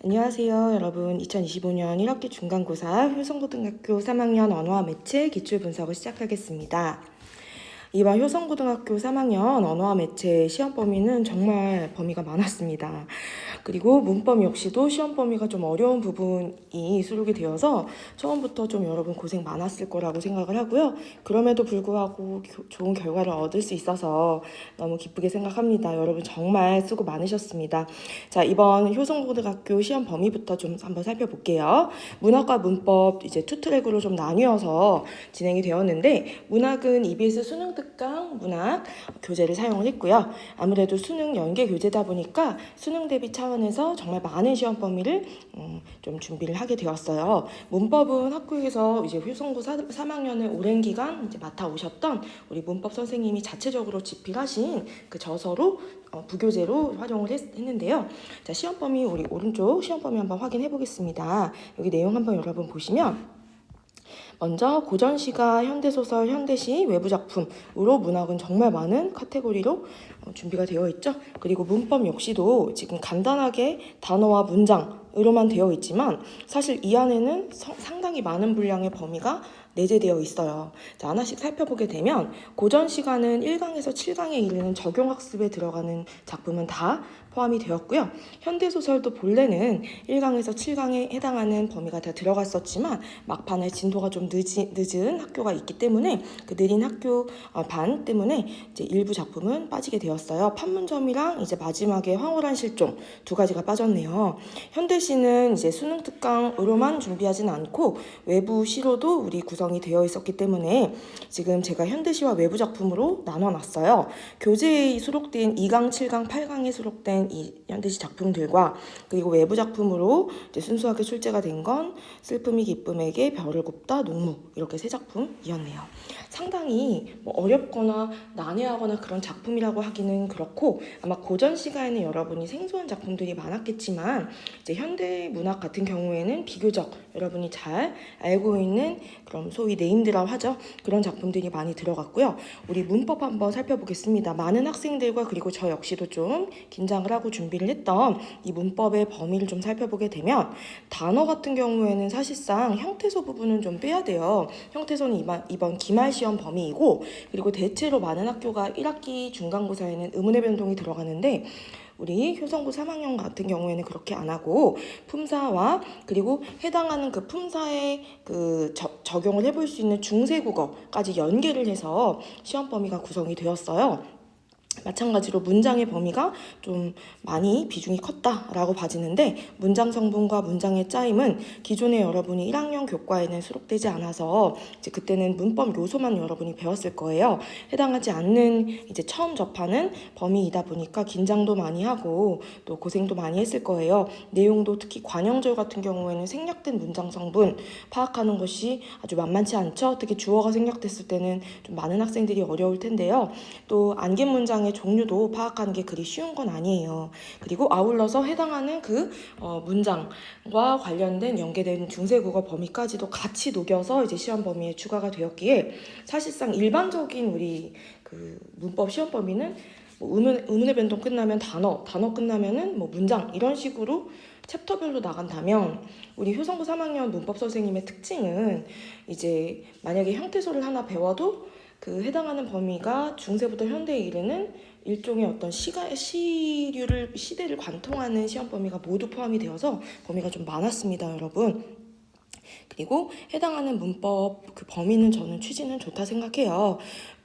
안녕하세요, 여러분. 2025년 1학기 중간고사 효성고등학교 3학년 언어와 매체 기출 분석을 시작하겠습니다. 이번 효성고등학교 3학년 언어와 매체 시험 범위는 정말 범위가 많았습니다. 그리고 문법 역시도 시험 범위가 좀 어려운 부분이 수록이 되어서 처음부터 좀 여러분 고생 많았을 거라고 생각을 하고요. 그럼에도 불구하고 좋은 결과를 얻을 수 있어서 너무 기쁘게 생각합니다. 여러분 정말 수고 많으셨습니다. 자, 이번 효성고등학교 시험 범위부터 좀 한번 살펴볼게요. 문학과 문법 이제 투 트랙으로 좀 나뉘어서 진행이 되었는데, 문학은 EBS 수능 특강 문학 교재를 사용을 했고요. 아무래도 수능 연계 교재다 보니까 수능 대비 차원에서 정말 많은 시험 범위를 좀 준비를 하게 되었어요. 문법은 학교에서 이제 효성고 3학년을 오랜 기간 이제 맡아오셨던 우리 문법 선생님이 자체적으로 집필하신 그 저서로 부교재로 활용을 했는데요. 자, 시험 범위 우리 오른쪽 시험 범위 한번 확인해 보겠습니다. 여기 내용 한번 여러분 보시면, 먼저 고전시가 현대소설, 현대시, 외부작품으로 문학은 정말 많은 카테고리로 준비가 되어 있죠. 그리고 문법 역시도 지금 간단하게 단어와 문장으로만 되어 있지만 사실 이 안에는 상당히 많은 분량의 범위가 내재되어 있어요. 자, 하나씩 살펴보게 되면, 고전 시간은 1강에서 7강에 이르는 적용학습에 들어가는 작품은 다 포함이 되었고요. 현대소설도 본래는 1강에서 7강에 해당하는 범위가 다 들어갔었지만 막판에 진도가 좀 늦은 학교가 있기 때문에 그 느린 학교 반 때문에 이제 일부 작품은 빠지게 되었어요. 판문점이랑 이제 마지막에 황홀한 실종 두 가지가 빠졌네요. 현대시는 이제 수능 특강으로만 준비하진 않고 외부 시로도 우리 구성이 되어 있었기 때문에 지금 제가 현대시와 외부 작품으로 나눠놨어요. 교재에 수록된 2강, 7강, 8강에 수록된 이 현대시 작품들과 그리고 외부 작품으로 이제 순수하게 출제가 된 건 슬픔이 기쁨에게 별을 굽다, 농무, 이렇게 세 작품이었네요. 상당히 어렵거나 난해하거나 그런 작품이라고 하기는 그렇고, 아마 고전 시간에는 여러분이 생소한 작품들이 많았겠지만 이제 현대 문학 같은 경우에는 비교적 여러분이 잘 알고 있는 그런 소위 네임드라 하죠. 그런 작품들이 많이 들어갔고요. 우리 문법 한번 살펴보겠습니다. 많은 학생들과 그리고 저 역시도 좀 긴장을 하고 준비를 했던 이 문법의 범위를 좀 살펴보게 되면, 단어 같은 경우에는 사실상 형태소 부분은 좀 빼야 돼요. 형태소는 이번 기말 시험 범위이고, 그리고 대체로 많은 학교가 1학기 중간고사에는 의문의 변동이 들어가는데 우리 효성고 3학년 같은 경우에는 그렇게 안 하고 품사와 그리고 해당하는 그 품사에 그 적용을 해볼 수 있는 중세국어까지 연계를 해서 시험 범위가 구성이 되었어요. 마찬가지로 문장의 범위가 좀 많이 비중이 컸다라고 봐지는데, 문장 성분과 문장의 짜임은 기존에 여러분이 1학년 교과에는 수록되지 않아서 이제 그때는 문법 요소만 여러분이 배웠을 거예요. 해당하지 않는 이제 처음 접하는 범위이다 보니까 긴장도 많이 하고 또 고생도 많이 했을 거예요. 내용도 특히 관형절 같은 경우에는 생략된 문장 성분 파악하는 것이 아주 만만치 않죠. 특히 주어가 생략됐을 때는 좀 많은 학생들이 어려울 텐데요. 또 안개 문장의 종류도 파악하는 게 그리 쉬운 건 아니에요. 그리고 아울러서 해당하는 그 문장과 관련된 연계된 중세국어 범위까지도 같이 녹여서 이제 시험 범위에 추가가 되었기에, 사실상 일반적인 우리 그 문법 시험 범위는 의문의 변동 끝나면 단어 끝나면은 문장 이런 식으로 챕터별로 나간다면, 우리 효성고 3학년 문법 선생님의 특징은 이제 만약에 형태소를 하나 배워도 그 해당하는 범위가 중세부터 현대에 이르는 일종의 어떤 시대를 관통하는 시험 범위가 모두 포함이 되어서 범위가 좀 많았습니다, 여러분. 그리고 해당하는 문법 그 범위는 저는 취지는 좋다 생각해요.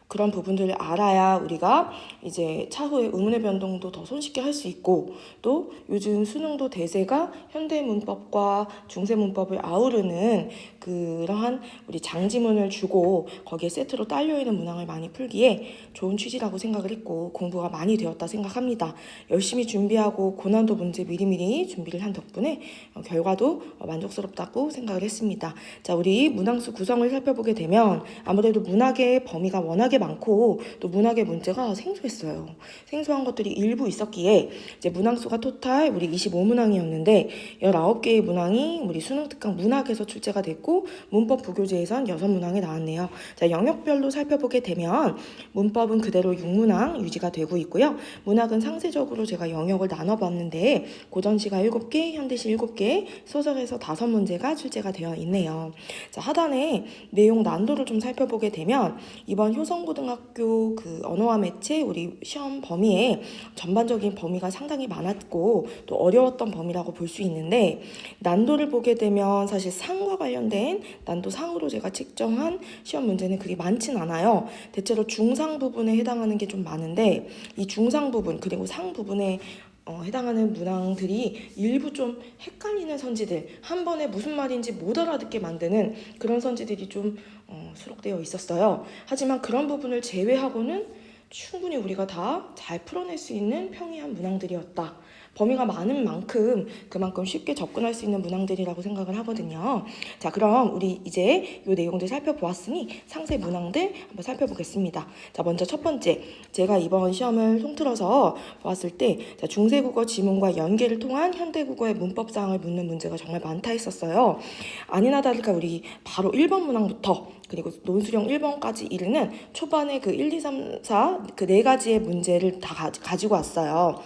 그런 부분들을 알아야 우리가 이제 차후에 의문의 변동도 더 손쉽게 할 수 있고, 또 요즘 수능도 대세가 현대 문법과 중세 문법을 아우르는 그러한 우리 장지문을 주고 거기에 세트로 딸려있는 문항을 많이 풀기에 좋은 취지라고 생각을 했고 공부가 많이 되었다 생각합니다. 열심히 준비하고 고난도 문제 미리미리 준비를 한 덕분에 결과도 만족스럽다고 생각을 했습니다. 자, 우리 문항수 구성을 살펴보게 되면 아무래도 문학의 범위가 워낙에 많고 또 문학의 문제가 생소했어요. 생소한 것들이 일부 있었기에 이제 문항수가 토탈 우리 25문항이었는데 19개의 문항이 우리 수능 특강 문학에서 출제가 됐고 문법 부교재에선 6문항이 나왔네요. 자, 영역별로 살펴보게 되면 문법은 그대로 6문항 유지가 되고 있고요. 문학은 상세적으로 제가 영역을 나눠봤는데 고전시가 7개, 현대시 7개, 소설에서 5문제가 출제가 되어 있네요. 자, 하단에 내용 난도를 좀 살펴보게 되면 이번 효성고등학교 그 언어와 매체 우리 시험 범위에 전반적인 범위가 상당히 많았고 또 어려웠던 범위라고 볼 수 있는데 난도를 보게 되면 사실 상과 관련된 난도 상으로 제가 측정한 시험 문제는 그게 많진 않아요. 대체로 중상 부분에 해당하는 게 좀 많은데 이 중상 부분 그리고 상 부분에 해당하는 문항들이 일부 좀 헷갈리는 선지들, 한 번에 무슨 말인지 못 알아듣게 만드는 그런 선지들이 좀 수록되어 있었어요. 하지만 그런 부분을 제외하고는 충분히 우리가 다 잘 풀어낼 수 있는 평이한 문항들이었다. 범위가 많은 만큼 그만큼 쉽게 접근할 수 있는 문항들이라고 생각을 하거든요. 자, 그럼 우리 이제 이 내용들 살펴보았으니 상세 문항들 한번 살펴보겠습니다. 자, 먼저 첫 번째, 제가 이번 시험을 통틀어서 보았을 때 중세국어 지문과 연계를 통한 현대국어의 문법사항을 묻는 문제가 정말 많다 했었어요. 아니나 다를까 우리 바로 1번 문항부터 그리고 논술형 1번까지 이르는 초반에 그 1, 2, 3, 4 그 4가지의 문제를 다 가지고 왔어요.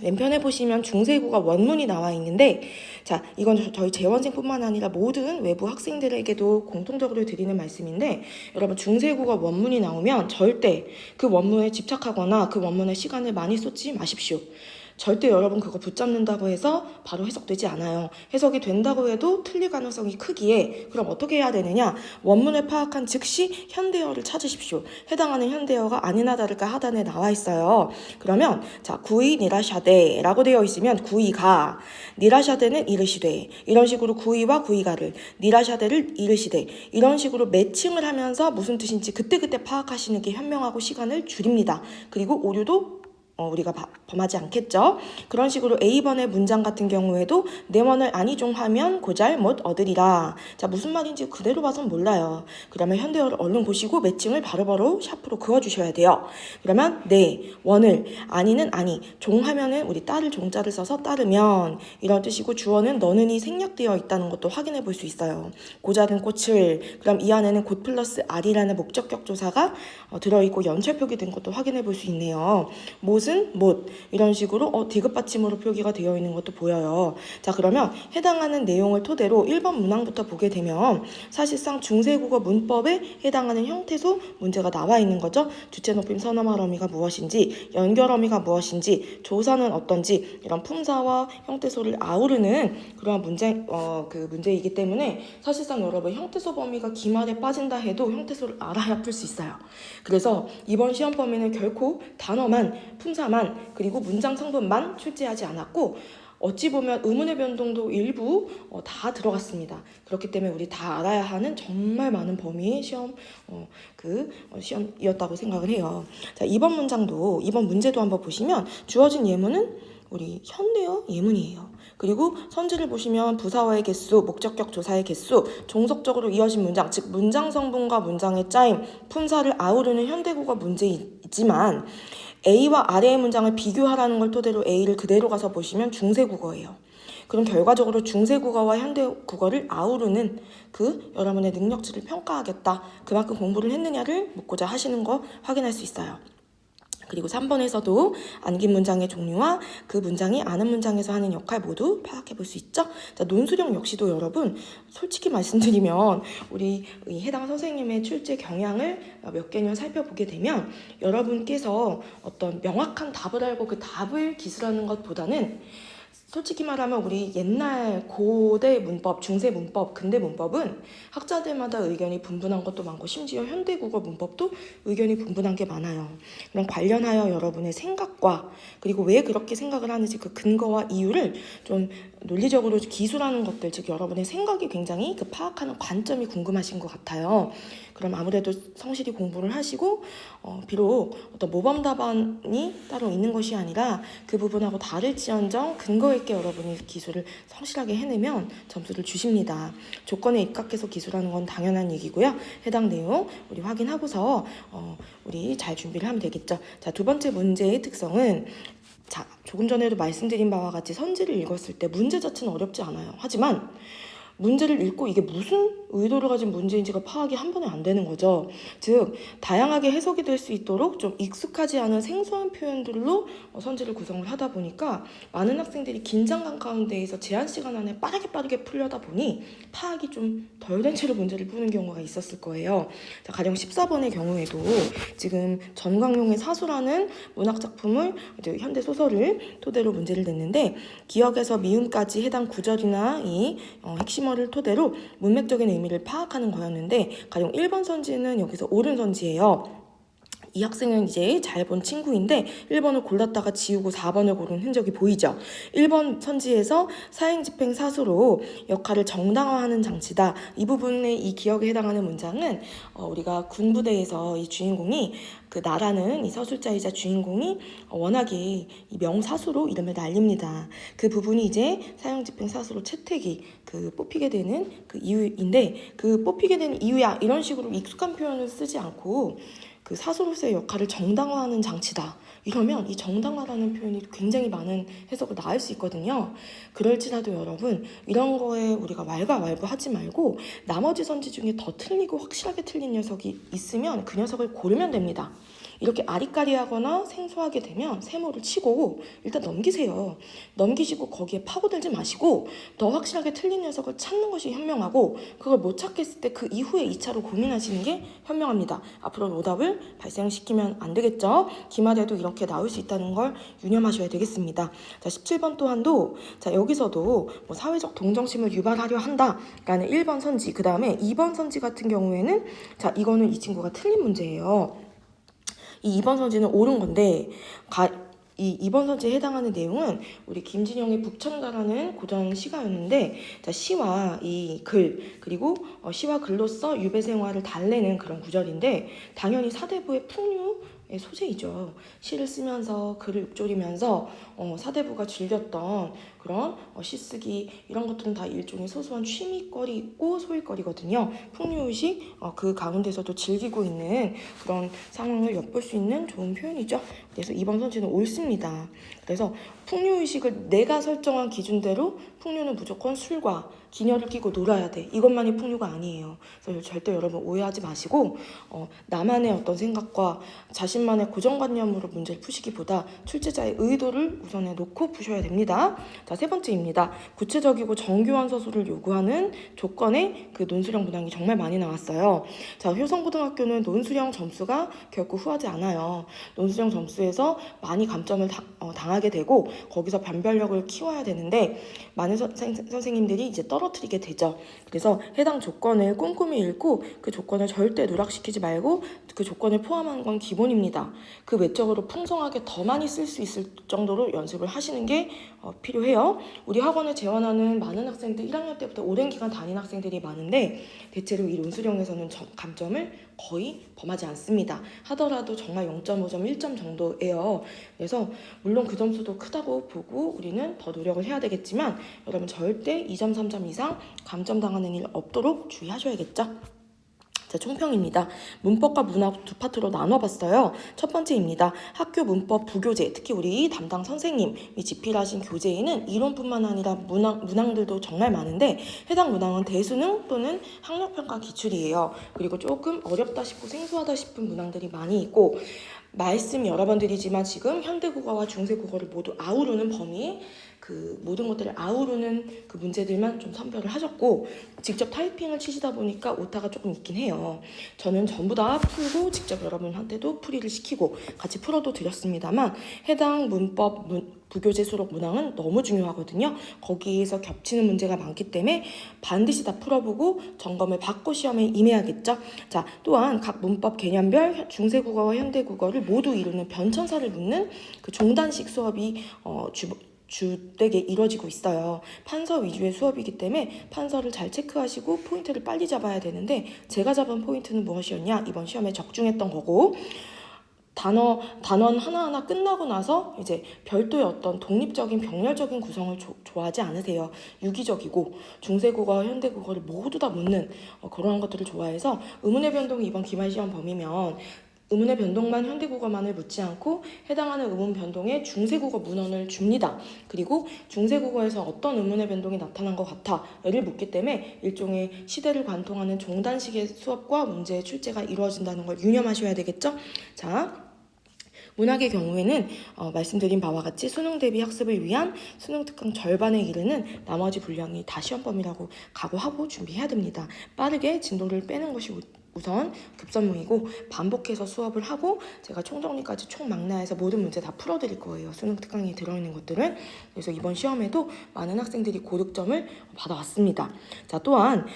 왼편에 보시면 중세국어 원문이 나와 있는데 자, 이건 저희 재원생뿐만 아니라 모든 외부 학생들에게도 공통적으로 드리는 말씀인데 여러분 중세국어 원문이 나오면 절대 그 원문에 집착하거나 그 원문에 시간을 많이 쏟지 마십시오. 절대 여러분 그거 붙잡는다고 해서 바로 해석되지 않아요. 해석이 된다고 해도 틀릴 가능성이 크기에 그럼 어떻게 해야 되느냐? 원문을 파악한 즉시 현대어를 찾으십시오. 해당하는 현대어가 아니나 다를까 하단에 나와 있어요. 그러면 자, 구이 니라샤데라고 되어 있으면 구이가, 니라샤데는 이르시되, 이런 식으로 구이와 구이가를, 니라샤데를 이르시되 이런 식으로 매칭을 하면서 무슨 뜻인지 그때그때 파악하시는 게 현명하고 시간을 줄입니다. 그리고 오류도 우리가 범하지 않겠죠. 그런 식으로 A번의 문장 같은 경우에도 내원을 아니종하면 고잘 못 얻으리라. 자, 무슨 말인지 그대로 봐선 몰라요. 그러면 현대어를 얼른 보시고 매칭을 바로바로 샤프로 그어주셔야 돼요. 그러면 네, 원을, 아니는 아니, 종하면은 우리 따를 종자를 써서 따르면 이런 뜻이고 주어는 너는이 생략되어 있다는 것도 확인해 볼 수 있어요. 고자든 꽃을, 그럼 이 안에는 곧 플러스 알이라는 목적격 조사가 들어있고 연철표기 된 것도 확인해 볼 수 있네요. 못은 못, 이런 식으로 디귿 받침으로 표기가 되어 있는 것도 보여요. 자, 그러면 해당하는 내용을 토대로 1번 문항부터 보게 되면 사실상 중세국어 문법에 해당하는 형태소 문제가 나와 있는 거죠. 주체 높임 선엄할 어미가 무엇인지, 연결 어미가 무엇인지, 조사는 어떤지 이런 품사와 형태소를 아우르는 그러한 문제이기 때문에 사실상 여러분 형태소 범위가 기말에 빠진다 해도 형태소를 알아야 풀 수 있어요. 그래서 이번 시험 범위는 결코 단어만, 품사만, 그리고 문장 성분만 출제하지 않았고 어찌 보면 의문의 변동도 일부 다 들어갔습니다. 그렇기 때문에 우리 다 알아야 하는 정말 많은 범위의 시험이었다고 생각을 해요. 자, 이번 문제도 한번 보시면 주어진 예문은 우리 현대어 예문이에요. 그리고 선지를 보시면 부사어의 개수, 목적격 조사의 개수, 종속적으로 이어진 문장, 즉 문장 성분과 문장의 짜임, 품사를 아우르는 현대국어 문제이지만 A와 아래의 문장을 비교하라는 걸 토대로 A를 그대로 가서 보시면 중세국어예요. 그럼 결과적으로 중세국어와 현대국어를 아우르는 그 여러분의 능력치를 평가하겠다. 그만큼 공부를 했느냐를 묻고자 하시는 거 확인할 수 있어요. 그리고 3번에서도 안긴 문장의 종류와 그 문장이 아는 문장에서 하는 역할 모두 파악해 볼 수 있죠. 자, 논술형 역시도 여러분 솔직히 말씀드리면 우리 해당 선생님의 출제 경향을 몇 개년 살펴보게 되면 여러분께서 어떤 명확한 답을 알고 그 답을 기술하는 것보다는 솔직히 말하면 우리 옛날 고대 문법, 중세 문법, 근대 문법은 학자들마다 의견이 분분한 것도 많고 심지어 현대국어 문법도 의견이 분분한 게 많아요. 그럼 관련하여 여러분의 생각과 그리고 왜 그렇게 생각을 하는지 그 근거와 이유를 좀 논리적으로 기술하는 것들, 즉 여러분의 생각이 굉장히 그 파악하는 관점이 궁금하신 것 같아요. 그럼 아무래도 성실히 공부를 하시고 비록 어떤 모범 답안이 따로 있는 것이 아니라 그 부분하고 다를지언정 근거에 있게 여러분이 기술을 성실하게 해내면 점수를 주십니다. 조건에 입각해서 기술하는 건 당연한 얘기고요. 해당 내용 우리 확인하고서 우리 잘 준비를 하면 되겠죠. 자, 두 번째 문제의 특성은 자, 조금 전에도 말씀드린 바와 같이 선지를 읽었을 때 문제 자체는 어렵지 않아요. 하지만 문제를 읽고 이게 무슨 의도를 가진 문제인지가 파악이 한 번에 안 되는 거죠. 즉, 다양하게 해석이 될 수 있도록 좀 익숙하지 않은 생소한 표현들로 선지를 구성을 하다 보니까 많은 학생들이 긴장감 가운데에서 제한 시간 안에 빠르게 풀려다 보니 파악이 좀 덜 된 채로 문제를 푸는 경우가 있었을 거예요. 자, 가령 14번의 경우에도 지금 전광용의 사수라는 문학작품을 이제 현대 소설을 토대로 문제를 냈는데 기역에서 미음까지 해당 구절이나 이 핵심어를 토대로 문맥적인 의미를 파악하는 거였는데 가령 1번 선지는 여기서 옳은 선지예요. 이 학생은 이제 잘 본 친구인데 1번을 골랐다가 지우고 4번을 고른 흔적이 보이죠. 1번 선지에서 사행집행 사수로 역할을 정당화하는 장치다. 이 부분의 이 기억에 해당하는 문장은 우리가 군부대에서 이 주인공이 그 나라는 이 서술자이자 주인공이 워낙에 이 명사수로 이름을 날립니다. 그 부분이 이제 사형집행 사수로 채택이 그 뽑히게 되는 그 이유인데 그 뽑히게 되는 이유야 이런 식으로 익숙한 표현을 쓰지 않고 그 사수로서의 역할을 정당화하는 장치다. 이러면 이 정당화라는 표현이 굉장히 많은 해석을 낳을 수 있거든요. 그럴지라도 여러분 이런 거에 우리가 왈가왈부하지 말고 나머지 선지 중에 더 틀리고 확실하게 틀린 녀석이 있으면 그 녀석을 고르면 됩니다. 이렇게 아리까리하거나 생소하게 되면 세모를 치고 일단 넘기세요. 넘기시고 거기에 파고들지 마시고 더 확실하게 틀린 녀석을 찾는 것이 현명하고 그걸 못 찾겠을 때 그 이후에 2차로 고민하시는 게 현명합니다. 앞으로 오답을 발생시키면 안 되겠죠. 기말에도 이렇게 나올 수 있다는 걸 유념하셔야 되겠습니다. 자, 17번 또한도 자 여기서도 뭐 사회적 동정심을 유발하려 한다라는 1번 선지 그 다음에 2번 선지 같은 경우에는 자 이거는 이 친구가 틀린 문제예요. 이 2번 선지는 옳은 건데 이 2번 선지에 해당하는 내용은 우리 김진영의 북천가라는 고전 시가였는데 자, 시와 이 글 그리고 시와 글로써 유배 생활을 달래는 그런 구절인데 당연히 사대부의 풍류의 소재이죠. 시를 쓰면서 글을 읊조리면서 사대부가 즐겼던 그런 시쓰기 이런 것들은 다 일종의 소소한 취미거리고 소일거리거든요. 풍류의식 그 가운데서도 즐기고 있는 그런 상황을 엿볼 수 있는 좋은 표현이죠. 그래서 2번 선지는 옳습니다. 그래서 풍류의식을 내가 설정한 기준대로 풍류는 무조건 술과 기녀를 끼고 놀아야 돼. 이것만이 풍류가 아니에요. 그래서 절대 여러분 오해하지 마시고 나만의 어떤 생각과 자신만의 고정관념으로 문제를 푸시기보다 출제자의 의도를 우선에 놓고 푸셔야 됩니다. 자, 세 번째입니다. 구체적이고 정교한 서술을 요구하는 조건의 그 논술형 문항이 정말 많이 나왔어요. 자, 효성고등학교는 논술형 점수가 결코 후하지 않아요. 논술형 점수에서 많이 감점을 당하게 되고 거기서 변별력을 키워야 되는데 많은 선생님들이 이제 떨어뜨리게 되죠. 그래서 해당 조건을 꼼꼼히 읽고 그 조건을 절대 누락시키지 말고 그 조건을 포함한 건 기본입니다. 그 외적으로 풍성하게 더 많이 쓸 수 있을 정도로 연습을 하시는 게 필요해요. 우리 학원에 재원하는 많은 학생들 1학년 때부터 오랜 기간 다닌 학생들이 많은데 대체로 이 논술형에서는 감점을 거의 범하지 않습니다. 하더라도 정말 0.5점, 1점 정도예요. 그래서 물론 그 점수도 크다고 보고 우리는 더 노력을 해야 되겠지만 여러분 절대 2점, 3점 이상 감점당하는 일 없도록 주의하셔야겠죠. 자, 총평입니다. 문법과 문학 두 파트로 나눠봤어요. 첫 번째입니다. 학교 문법 부교재, 특히 우리 담당 선생님이 집필하신 교재에는 이론뿐만 아니라 문항들도 정말 많은데 해당 문항은 대수능 또는 학력평가 기출이에요. 그리고 조금 어렵다 싶고 생소하다 싶은 문항들이 많이 있고 말씀 여러 번 드리지만 지금 현대국어와 중세국어를 모두 아우르는 범위에 그 모든 것들을 아우르는 그 문제들만 좀 선별을 하셨고 직접 타이핑을 치시다 보니까 오타가 조금 있긴 해요. 저는 전부 다 풀고 직접 여러분한테도 풀이를 시키고 같이 풀어도 드렸습니다만 해당 문법 부교재 수록 문항은 너무 중요하거든요. 거기에서 겹치는 문제가 많기 때문에 반드시 다 풀어보고 점검을 받고 시험에 임해야겠죠. 자, 또한 각 문법 개념별 중세국어와 현대국어를 모두 이루는 변천사를 묻는 그 종단식 수업이 주되게 이루어지고 있어요. 판서 위주의 수업이기 때문에 판서를 잘 체크하시고 포인트를 빨리 잡아야 되는데 제가 잡은 포인트는 무엇이었냐? 이번 시험에 적중했던 거고 단원 하나하나 끝나고 나서 이제 별도의 어떤 독립적인 병렬적인 구성을 좋아하지 않으세요. 유기적이고 중세국어와 현대국어를 모두 다 묻는 그러한 것들을 좋아해서 의문의 변동이 이번 기말 시험 범위면 의문의 변동만 현대국어만을 묻지 않고 해당하는 의문 변동에 중세국어 문헌을 줍니다. 그리고 중세국어에서 어떤 의문의 변동이 나타난 것 같아를 묻기 때문에 일종의 시대를 관통하는 종단식의 수업과 문제의 출제가 이루어진다는 걸 유념하셔야 되겠죠? 자, 문학의 경우에는 말씀드린 바와 같이 수능 대비 학습을 위한 수능 특강 절반에 이르는 나머지 분량이 다 시험 범위라고 각오하고 준비해야 됩니다. 빠르게 진도를 빼는 것이 우선 급선무이고 반복해서 수업을 하고 제가 총정리까지 총망라해서 모든 문제 다 풀어드릴 거예요. 수능 특강에 들어있는 것들은. 그래서 이번 시험에도 많은 학생들이 고득점을 받아왔습니다. 자, 또한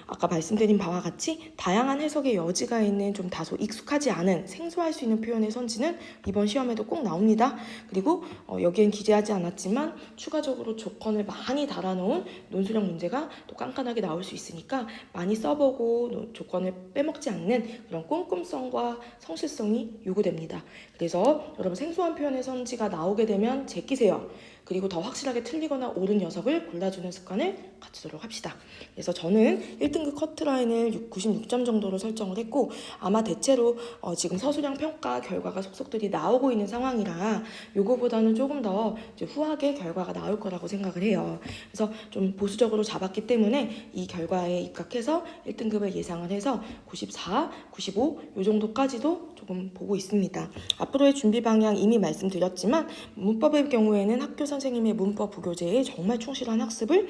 아까 말씀드린 바와 같이 다양한 해석의 여지가 있는 좀 다소 익숙하지 않은 생소할 수 있는 표현의 선지는 이번 시험에도 꼭 나옵니다. 그리고 여기엔 기재하지 않았지만 추가적으로 조건을 많이 달아놓은 논술형 문제가 또 깐깐하게 나올 수 있으니까 많이 써보고 조건을 빼먹지 않는 그런 꼼꼼성과 성실성이 요구됩니다. 그래서 여러분 생소한 표현의 선지가 나오게 되면 제끼세요. 그리고 더 확실하게 틀리거나 옳은 녀석을 골라주는 습관을 갖추도록 합시다. 그래서 저는 1등급 커트라인을 96점 정도로 설정을 했고 아마 대체로 지금 서술형 평가 결과가 속속들이 나오고 있는 상황이라 요거보다는 조금 더 후하게 결과가 나올 거라고 생각을 해요. 그래서 좀 보수적으로 잡았기 때문에 이 결과에 입각해서 1등급을 예상을 해서 94, 95 요 정도까지도 조금 보고 있습니다. 앞으로의 준비 방향 이미 말씀드렸지만 문법의 경우에는 학교 선생님의 문법 부교재에 정말 충실한 학습을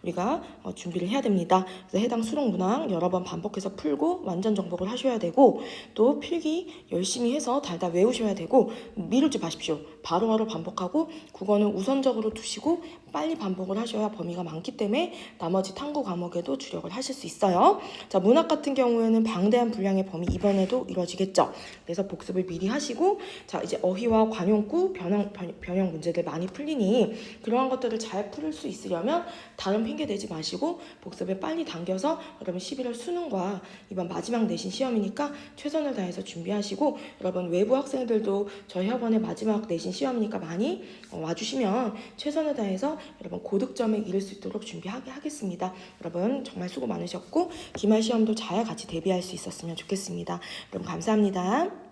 우리가 준비를 해야 됩니다. 그래서 해당 수록 문항 여러 번 반복해서 풀고 완전 정복을 하셔야 되고 또 필기 열심히 해서 달달 외우셔야 되고 미루지 마십시오. 바로바로 반복하고 국어는 우선적으로 두시고 빨리 반복을 하셔야 범위가 많기 때문에 나머지 탐구 과목에도 주력을 하실 수 있어요. 자, 문학 같은 경우에는 방대한 분량의 범위 이번에도 이루어지겠죠. 그래서 복습을 미리 하시고 자, 이제 어휘와 관용구 변형 문제들 많이 풀리니 그러한 것들을 잘 풀 수 있으려면 다른 핑계 대지 마시고 복습을 빨리 당겨서 여러분 11월 수능과 이번 마지막 내신 시험이니까 최선을 다해서 준비하시고 여러분 외부 학생들도 저희 학원의 마지막 내신 시험이니까 많이 와주시면 최선을 다해서 여러분 고득점에 이를 수 있도록 준비하게 하겠습니다. 여러분 정말 수고 많으셨고 기말 시험도 잘 같이 대비할 수 있었으면 좋겠습니다. 여러분 감사합니다.